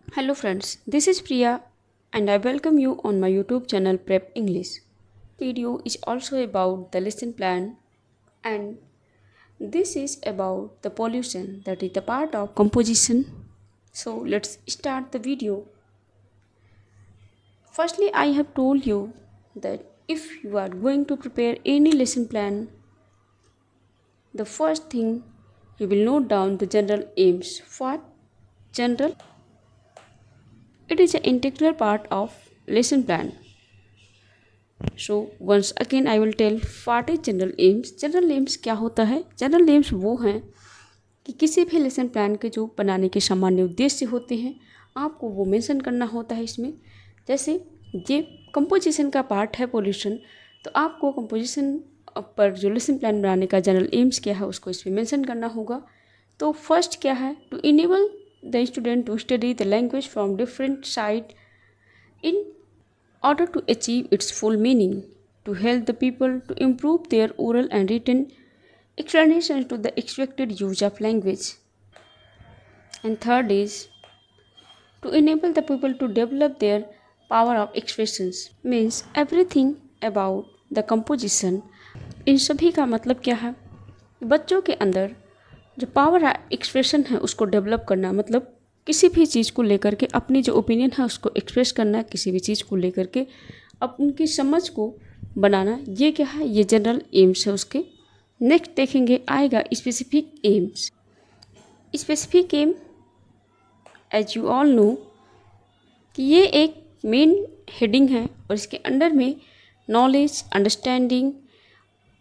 Hello friends, this is Priya and I welcome you on my YouTube channel Prep English. Video is also about the lesson plan and this is about the pollution that is the part of composition. So let's start the video. Firstly, I have told you that if you are going to prepare any lesson plan, the first thing you will note down the general aims. What? General? It is an integral part of lesson plan. So once again I will tell what is general aims. General aims क्या होता है? General AIIMS वो हैं कि किसी भी lesson plan के जो बनाने के सामान्य उद्देश्य होते हैं आपको वो मेंशन करना होता है इसमें। जैसे ये कंपोजिशन का पार्ट है पोल्यूशन, तो आपको कंपोजिशन पर जो लेसन प्लान बनाने का जनरल एम्स क्या है उसको इसमें मेंशन करना होगा। तो फर्स्ट क्या है? To enable the student to study the language from different side in order to achieve its full meaning, to help the people to improve their oral and written explanations to the expected use of language. And third is to enable the people to develop their power of expressions, means everything about the composition. इन सभी का मतलब क्या है? बच्चों के अंदर जो power expression है उसको डेवलप करना, मतलब किसी भी चीज़ को लेकर के अपनी जो ओपिनियन है उसको एक्सप्रेस करना, किसी भी चीज़ को लेकर के उनकी समझ को बनाना, ये क्या है? ये जनरल एम्स है उसके। नेक्स्ट देखेंगे आएगा specific aims. Specific aim as you all know कि ये एक मेन हेडिंग है और इसके अंडर में नॉलेज, अंडरस्टैंडिंग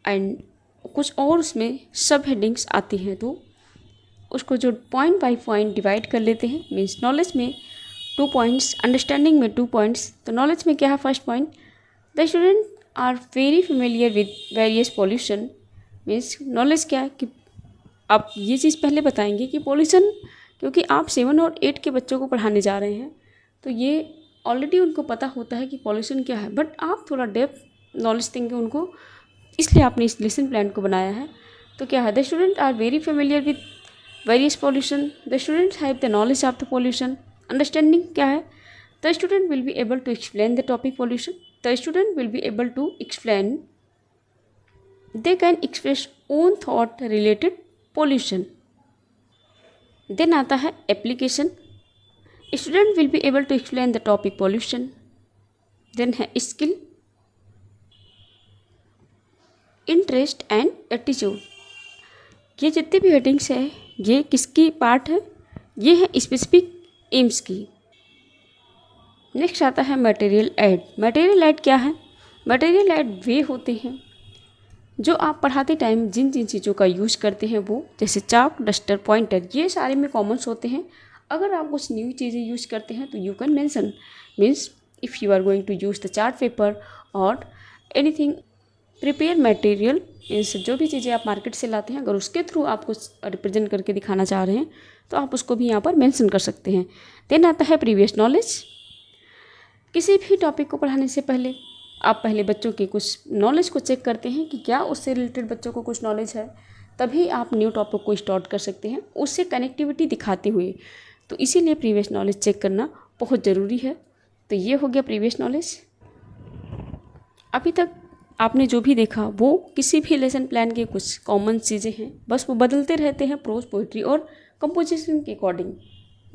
एंड कुछ और उसमें सब हेडिंग्स आती हैं। तो उसको जो पॉइंट बाय पॉइंट डिवाइड कर लेते हैं। मीन्स नॉलेज में 2 पॉइंट्स, अंडरस्टैंडिंग में 2 पॉइंट्स। तो नॉलेज में क्या है? First point, the student are very familiar with various pollution. Means knowledge क्या है कि आप ये चीज़ पहले बताएंगे कि पॉल्यूशन, क्योंकि आप 7 और 8 के बच्चों को पढ़ाने जा रहे हैं तो ये ऑलरेडी उनको पता होता है कि पॉल्यूशन क्या है, बट आप थोड़ा डेप्थ नॉलेज देंगे उनको, इसलिए आपने इस लेसन प्लान को बनाया है। तो क्या है? The student are very familiar with various pollution, the students have the knowledge of the pollution. Understanding क्या है? The student will be able to explain the topic pollution. The student will be able to explain, they can express own thought related pollution. Then आता है application. Student will be able to explain the topic pollution. Then है skill, interest and attitude. ये जितने भी headings है ये किसकी part है? ये है स्पेसिफिक एम्स की। नेक्स्ट आता है मटेरियल ऐड। मटेरियल ऐड क्या है? मटेरियल ऐड वे होते हैं जो आप पढ़ाते टाइम जिन जिन चीज़ों का यूज़ करते हैं वो, जैसे चाक, डस्टर, पॉइंटर, ये सारे में कॉमन्स होते हैं। अगर आप कुछ न्यू चीज़ें यूज़ करते हैं तो you can mention. Means if you are going to use the chart paper और एनीथिंग प्रिपेयर मटेरियल, मीन्स जो भी चीज़ें आप मार्केट से लाते हैं अगर उसके थ्रू आप कुछ रिप्रेजेंट करके दिखाना चाह रहे हैं तो आप उसको भी यहाँ पर मेंशन कर सकते हैं। देन आता है प्रीवियस नॉलेज। किसी भी टॉपिक को पढ़ाने से पहले आप पहले बच्चों की कुछ नॉलेज को चेक करते हैं कि क्या उससे रिलेटेड बच्चों को कुछ नॉलेज है, तभी आप न्यू टॉपिक को स्टार्ट कर सकते हैं उससे कनेक्टिविटी दिखाते हुए। तो इसीलिए प्रीवियस नॉलेज चेक करना बहुत ज़रूरी है। तो ये हो गया प्रीवियस नॉलेज। अभी तक आपने जो भी देखा वो किसी भी लेसन प्लान के कुछ कॉमन चीज़ें हैं, बस वो बदलते रहते हैं प्रोज, पोइट्री और कंपोजिशन के अकॉर्डिंग,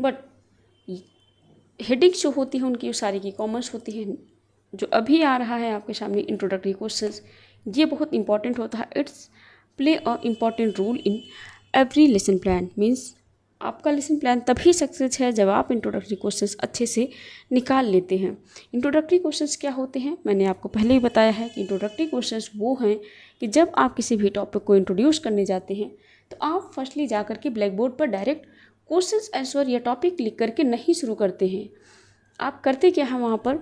बट हेडिंग्स जो होती हैं उनकी सारी की कॉमन्स होती हैं। जो अभी आ रहा है आपके सामने इंट्रोडक्टरी क्वेश्चंस, ये बहुत इंपॉर्टेंट होता है। It's play a important role in every lesson plan. Means आपका लेसन प्लान तभी सक्सेस है जब आप इंट्रोडक्टरी क्वेश्चंस अच्छे से निकाल लेते हैं। इंट्रोडक्टरी क्वेश्चंस क्या होते हैं? मैंने आपको पहले ही बताया है कि इंट्रोडक्टरी क्वेश्चंस वो हैं कि जब आप किसी भी टॉपिक को इंट्रोड्यूस करने जाते हैं तो आप फर्स्टली जा करके ब्लैक बोर्ड पर डायरेक्ट क्वेश्चंस आंसर या टॉपिक लिख करके नहीं शुरू करते हैं। आप करते क्या हैं? वहाँ पर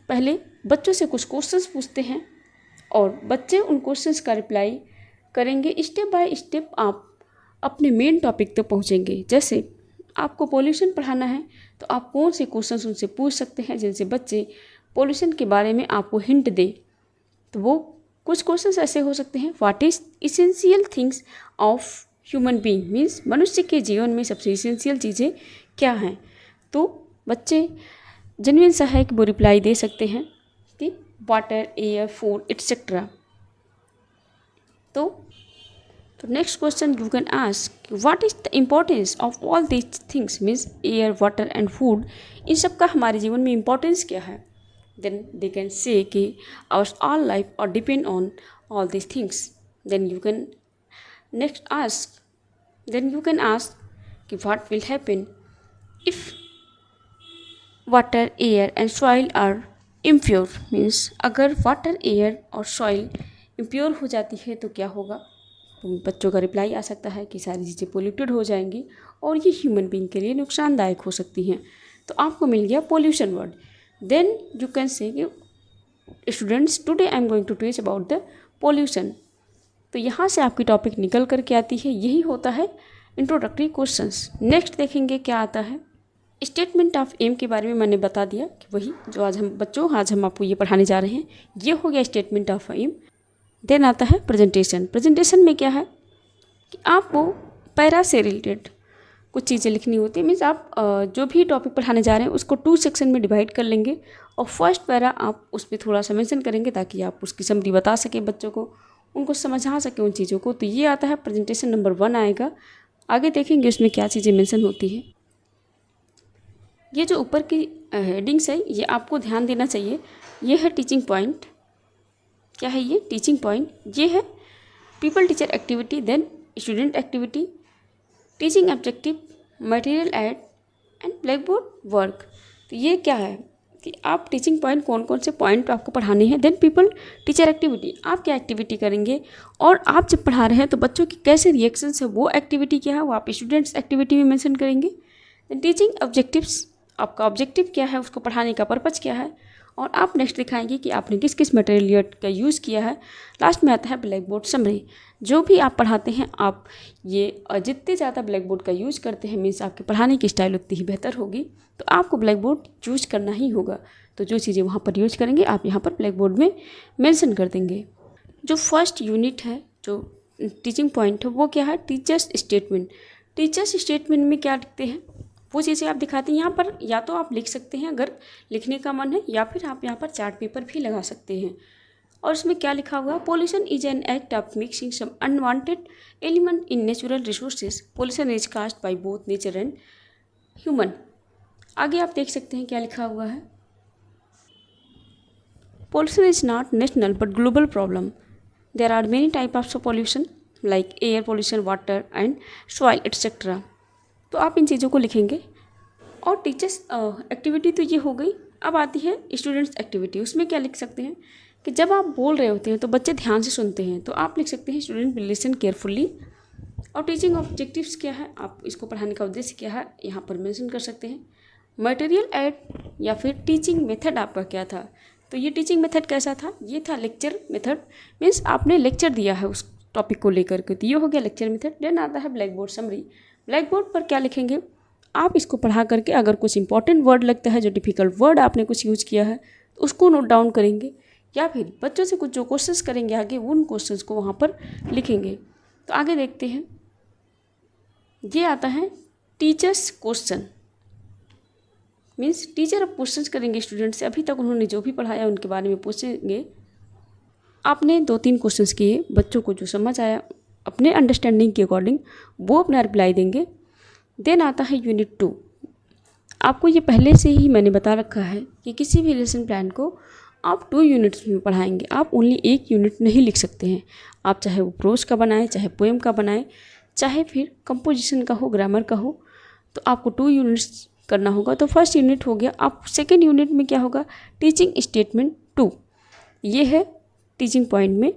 पहले बच्चों से कुछ क्वेश्चंस पूछते हैं और बच्चे उन क्वेश्चंस का रिप्लाई करेंगे। स्टेप बाय स्टेप आप अपने मेन टॉपिक तक पहुँचेंगे। जैसे आपको पॉल्यूशन पढ़ाना है तो आप कौन से क्वेश्चंस उनसे पूछ सकते हैं जिनसे बच्चे पॉल्यूशन के बारे में आपको हिंट दे। तो वो कुछ क्वेश्चंस ऐसे हो सकते हैं, what is essential things of human being. Means मनुष्य के जीवन में सबसे इसेंशियल चीज़ें क्या हैं। तो बच्चे जेन्युइन सा है कि वो रिप्लाई दे सकते हैं कि वाटर, एयर, फूड एटसेट्रा। तो next question you can ask, what is the importance of all these things, means air, water and food, इन सब का हमारे जीवन में इम्पोर्टेंस क्या है। देन दे कैन से कि आवर ऑल लाइफ और depend on all these things. Then you can next ask, then you can ask कि what will happen if water, air and soil are impure, means अगर water, air और soil impure हो जाती है तो क्या होगा। तो बच्चों का रिप्लाई आ सकता है कि सारी चीज़ें पोल्यूटेड हो जाएंगी और ये ह्यूमन बीइंग के लिए नुकसानदायक हो सकती हैं। तो आपको मिल गया pollution word. Then you can say कि students today I am going to teach about the pollution. तो यहाँ से आपकी टॉपिक निकल करके आती है, यही होता है इंट्रोडक्टरी क्वेश्चंस। नेक्स्ट देखेंगे क्या आता है। स्टेटमेंट ऑफ एम के बारे में मैंने बता दिया कि वही जो आज हम आपको ये पढ़ाने जा रहे हैं, ये हो गया स्टेटमेंट ऑफ एम। देन आता है प्रेजेंटेशन। प्रेजेंटेशन में क्या है कि आपको पैरा से रिलेटेड कुछ चीज़ें लिखनी होती है। मीन्स आप जो भी टॉपिक पढ़ाने जा रहे हैं उसको 2 सेक्शन में डिवाइड कर लेंगे और फर्स्ट पैरा आप उस पर थोड़ा सा मेंशन करेंगे ताकि आप उसकी समरी बता सकें, बच्चों को उनको समझा सके उन चीज़ों को। तो ये आता है प्रेजेंटेशन नंबर 1 आएगा। आगे देखेंगे उसमें क्या चीज़ें मेंशन होती है। ये जो ऊपर की हेडिंग्स है ये आपको ध्यान देना चाहिए। ये है टीचिंग पॉइंट। क्या है ये? Teaching point. ये है people teacher activity, then student activity, teaching objective, material aid and black board work. तो ये क्या है कि आप टीचिंग पॉइंट कौन कौन से पॉइंट आपको पढ़ाने हैं। देन पीपल टीचर एक्टिविटी, आप क्या एक्टिविटी करेंगे और आप जब पढ़ा रहे हैं तो बच्चों की कैसे रिएक्शंस है, वो एक्टिविटी क्या है वो आप स्टूडेंट्स एक्टिविटी में मेंशन करेंगे। देन टीचिंग ऑब्जेक्टिव्स, आपका ऑब्जेक्टिव क्या है, उसको पढ़ाने का पर्पज़ क्या है और आप नेक्स्ट दिखाएंगे कि आपने किस किस मटेरियल का यूज़ किया है। लास्ट में आता है ब्लैक बोर्ड समरी। जो भी आप पढ़ाते हैं आप ये जितने ज़्यादा ब्लैक बोर्ड का यूज़ करते हैं मीन्स आपके पढ़ाने की स्टाइल उतनी ही बेहतर होगी। तो आपको ब्लैक बोर्ड यूज करना ही होगा। तो जो चीज़ें वहाँ पर यूज करेंगे आप यहाँ पर ब्लैक बोर्ड में मेंशन कर देंगे। जो फर्स्ट यूनिट है, जो टीचिंग पॉइंट है, वो क्या है? Teachers statement. टीचर्स स्टेटमेंट में क्या लिखते हैं वो चीज़ें आप दिखाते हैं। यहाँ पर या तो आप लिख सकते हैं अगर लिखने का मन है, या फिर आप यहाँ पर चार्ट पेपर भी लगा सकते हैं। और इसमें क्या लिखा हुआ? Pollution is an act of mixing some unwanted element in natural resources. Pollution is caused by both nature and human. आगे आप देख सकते हैं क्या लिखा हुआ है। Pollution is not national but global problem. There are many type of pollution like air pollution, water and soil etcetera. तो आप इन चीज़ों को लिखेंगे। और टीचर्स एक्टिविटी तो ये हो गई। अब आती है स्टूडेंट्स एक्टिविटी। उसमें क्या लिख सकते हैं कि जब आप बोल रहे होते हैं तो बच्चे ध्यान से सुनते हैं, तो आप लिख सकते हैं स्टूडेंट विल लिसन केयरफुली। और टीचिंग ऑब्जेक्टिव्स क्या है, आप इसको पढ़ाने का उद्देश्य क्या है यहाँ पर मेंशन कर सकते हैं। मटेरियल ऐड या फिर टीचिंग मेथड आपका क्या था। तो ये टीचिंग मेथड कैसा था? ये था लेक्चर मेथड, मीन्स आपने लेक्चर दिया है उस टॉपिक को लेकर के, तो ये हो गया लेक्चर मेथड। देन आता है black board summary. Black board पर क्या लिखेंगे? आप इसको पढ़ा करके अगर कुछ इंपॉर्टेंट वर्ड लगता है, जो डिफ़िकल्ट वर्ड आपने कुछ यूज़ किया है, तो उसको नोट डाउन करेंगे, या फिर बच्चों से कुछ जो क्वेश्चंस करेंगे आगे उन क्वेश्चंस को वहाँ पर लिखेंगे। तो आगे देखते हैं। ये आता है टीचर्स क्वेश्चन, मीन्स टीचर अब क्वेश्चंस करेंगे स्टूडेंट से। अभी तक उन्होंने जो भी पढ़ाया उनके बारे में पूछेंगे। आपने 2-3 क्वेश्चंस किए, बच्चों को जो समझ आया अपने अंडरस्टैंडिंग के अकॉर्डिंग वो अपना रिप्लाई देंगे। देन आता है यूनिट 2। आपको ये पहले से ही मैंने बता रखा है कि किसी भी लेसन प्लान को आप 2 यूनिट्स में पढ़ाएंगे। आप ओनली 1 यूनिट नहीं लिख सकते हैं। आप चाहे वो प्रोज का बनाएं, चाहे पोएम का बनाएं, चाहे फिर कंपोजिशन का हो, ग्रामर का हो, तो आपको 2 यूनिट्स करना होगा। तो फर्स्ट यूनिट हो गया। आप सेकेंड यूनिट में क्या होगा? Teaching statement 2। ये है टीचिंग पॉइंट में।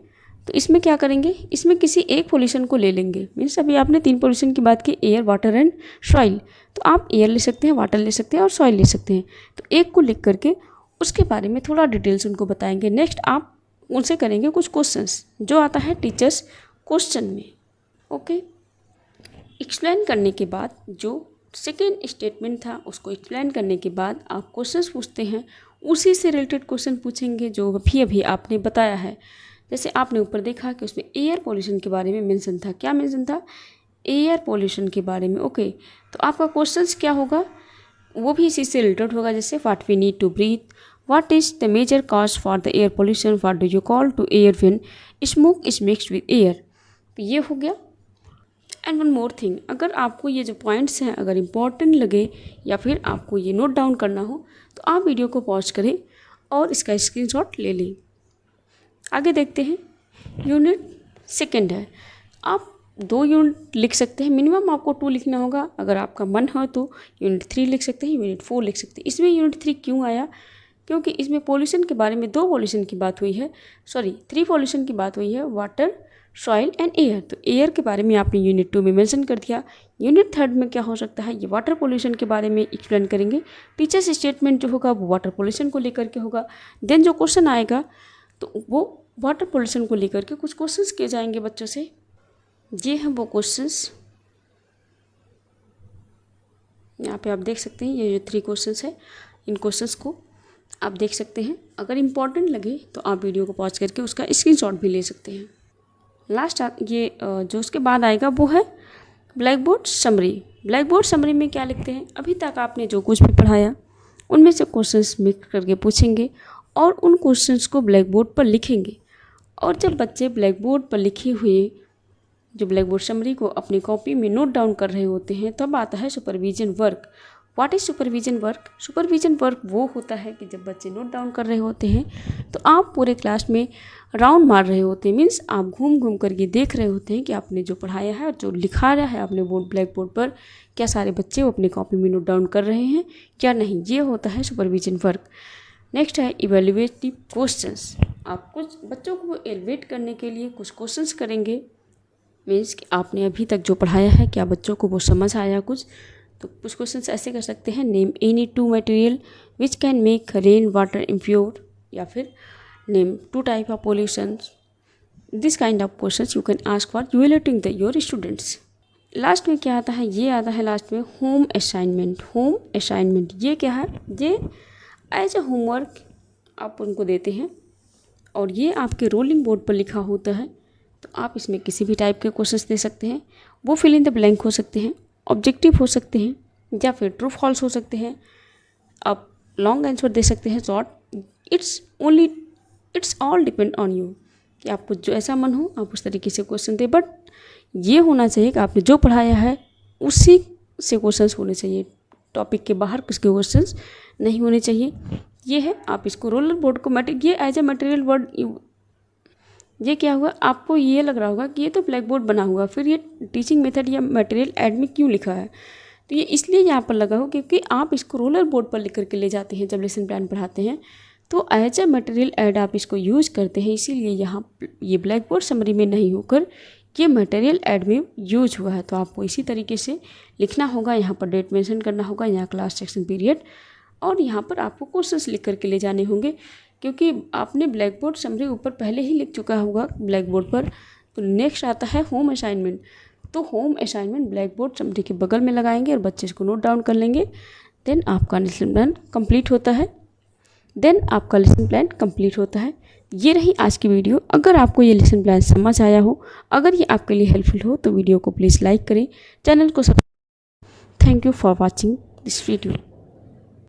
तो इसमें क्या करेंगे? इसमें किसी एक पोल्यूशन को ले लेंगे। मीन्स अभी आपने 3 पोल्यूशन की बात की, एयर, वाटर एंड सॉइल। तो आप एयर ले सकते हैं, वाटर ले सकते हैं और सॉइल ले सकते हैं। तो एक को लिख करके उसके बारे में थोड़ा डिटेल्स उनको बताएंगे। नेक्स्ट आप उनसे करेंगे कुछ क्वेश्चंस, जो आता है टीचर्स क्वेश्चन में। ओके, एक्सप्लेन करने के बाद जो सेकेंड स्टेटमेंट था उसको एक्सप्लेन करने के बाद आप क्वेश्चंस पूछते हैं। उसी से रिलेटेड क्वेश्चन पूछेंगे जो अभी आपने बताया है। जैसे आपने ऊपर देखा कि उसमें एयर पोल्यूशन के बारे में मेंशन था। क्या मेंशन था? एयर पोल्यूशन के बारे में। ओके, तो आपका क्वेश्चंस क्या होगा? वो भी इसी से रिलेटेड होगा, जैसे what we need to breathe, what is the major cause for the air pollution, what do you call to air when smoke is mixed with air. तो ये हो गया। एंड वन मोर थिंग, अगर आपको ये जो पॉइंट्स हैं अगर इम्पॉर्टेंट लगे या फिर आपको ये नोट डाउन करना हो तो आप वीडियो को पॉज करें और इसका स्क्रीनशॉट ले लें। आगे देखते हैं। यूनिट सेकंड है, आप 2 यूनिट लिख सकते हैं, मिनिमम आपको 2 लिखना होगा। अगर आपका मन हो तो यूनिट 3 लिख सकते हैं, यूनिट 4 लिख सकते हैं। इसमें यूनिट 3 क्यों आया? क्योंकि इसमें पॉल्यूशन के बारे में 2 पॉल्यूशन की बात हुई है, 3 पॉल्यूशन की बात हुई है, वाटर, सॉइल एंड एयर। तो एयर के बारे में आपने यूनिट 2 में मेंशन कर दिया। यूनिट 3 में क्या हो सकता है, ये वाटर पोल्यूशन के बारे में एक्सप्लेन करेंगे। टीचर्स स्टेटमेंट जो होगा वो वाटर पोल्यूशन को लेकर के होगा। देन जो क्वेश्चन आएगा तो वो वाटर पोल्यूशन को लेकर के कुछ क्वेश्चंस किए जाएंगे बच्चों से। ये हैं वो क्वेश्चंस, यहाँ पे आप देख सकते हैं। ये जो 3 क्वेश्चंस है, इन क्वेश्चंस को आप देख सकते हैं। अगर इम्पॉर्टेंट लगे तो आप वीडियो को पॉज करके उसका स्क्रीनशॉट भी ले सकते हैं। लास्ट ये जो उसके बाद आएगा वो है black board summary. Black board summary में क्या लिखते हैं, अभी तक आपने जो कुछ भी पढ़ाया उनमें से क्वेश्चंस मिक्स करके पूछेंगे और उन क्वेश्चंस को ब्लैक बोर्ड पर लिखेंगे। और जब बच्चे ब्लैक बोर्ड पर लिखे हुए जो ब्लैक बोर्ड समरी को अपनी कॉपी में नोट डाउन कर रहे होते हैं तब आता है supervision work. What is supervision work? Supervision work वो होता है कि जब बच्चे नोट डाउन कर रहे होते हैं तो आप पूरे क्लास में राउंड मार रहे होते हैं, मीन्स आप घूम घूम कर ये देख रहे होते हैं कि आपने जो पढ़ाया है और जो लिखा रहा है आपने ब्लैक बोर्ड पर, क्या सारे बच्चे वो अपनी कॉपी में नोट डाउन कर रहे हैं क्या नहीं। ये होता है सुपरविजन वर्क। नेक्स्ट है इवेल्युएटिव क्वेश्चंस। आप कुछ बच्चों को एलिवेट करने के लिए कुछ क्वेश्चंस करेंगे, मीन्स कि आपने अभी तक जो पढ़ाया है क्या बच्चों को वो समझ आया कुछ। तो कुछ क्वेश्चंस ऐसे कर सकते हैं, name any 2 material which can make rain water impure, या फिर name 2 type of pollution. This kind of questions you can ask for evaluating your students. Last में क्या आता है, ये आता है लास्ट में होम असाइनमेंट। होम असाइनमेंट ये क्या है, ये एज ए होमवर्क आप उनको देते हैं और ये आपके रोलिंग बोर्ड पर लिखा होता है। तो आप इसमें किसी भी टाइप के क्वेश्चंस दे सकते हैं, वो फिल इन द ब्लैंक हो सकते हैं, ऑब्जेक्टिव हो सकते हैं या फिर ट्रू फॉल्स हो सकते हैं। आप लॉन्ग आंसर दे सकते हैं, short. It's all depend on you कि आपको जो ऐसा मन हो आप उस तरीके से क्वेश्चन दें। बट ये होना चाहिए कि आपने जो पढ़ाया है उसी से क्वेश्चंस होने चाहिए, टॉपिक के बाहर किसके क्वेश्चंस नहीं होने चाहिए। ये है, आप इसको रोलर बोर्ड को ये एज ए मटेरियल वर्ड। ये क्या हुआ, आपको ये लग रहा होगा कि ये तो ब्लैक बोर्ड बना हुआ, फिर ये टीचिंग मेथड या मटेरियल ऐड में क्यों लिखा है। तो ये इसलिए यहाँ पर लगा हो क्योंकि आप इसको रोलर बोर्ड पर लिख करके ले जाते हैं जब लेसन प्लान पढ़ाते हैं, तो एज ए मटेरियल ऐड आप इसको यूज़ करते हैं। इसीलिए यहाँ ये ब्लैक बोर्ड समरी में नहीं होकर ये मटेरियल ऐड में यूज हुआ है। तो आपको इसी तरीके से लिखना होगा, यहाँ पर डेट मेंशन करना होगा, यहाँ क्लास सेक्शन पीरियड, और यहाँ पर आपको क्वेश्चंस लिख करके ले जाने होंगे क्योंकि आपने ब्लैक बोर्ड समरी ऊपर पहले ही लिख चुका होगा ब्लैक बोर्ड पर। तो नेक्स्ट आता है होम असाइनमेंट। तो home assignment black board summary के बगल में लगाएंगे और बच्चे इसको नोट डाउन कर लेंगे। देन आपका लेसन प्लान कंप्लीट होता है। ये रही आज की वीडियो। अगर आपको ये लेसन प्लान समझ आया हो, अगर ये आपके लिए हेल्पफुल हो तो वीडियो को प्लीज़ लाइक करें, चैनल को subscribe. Thank you for watching this video.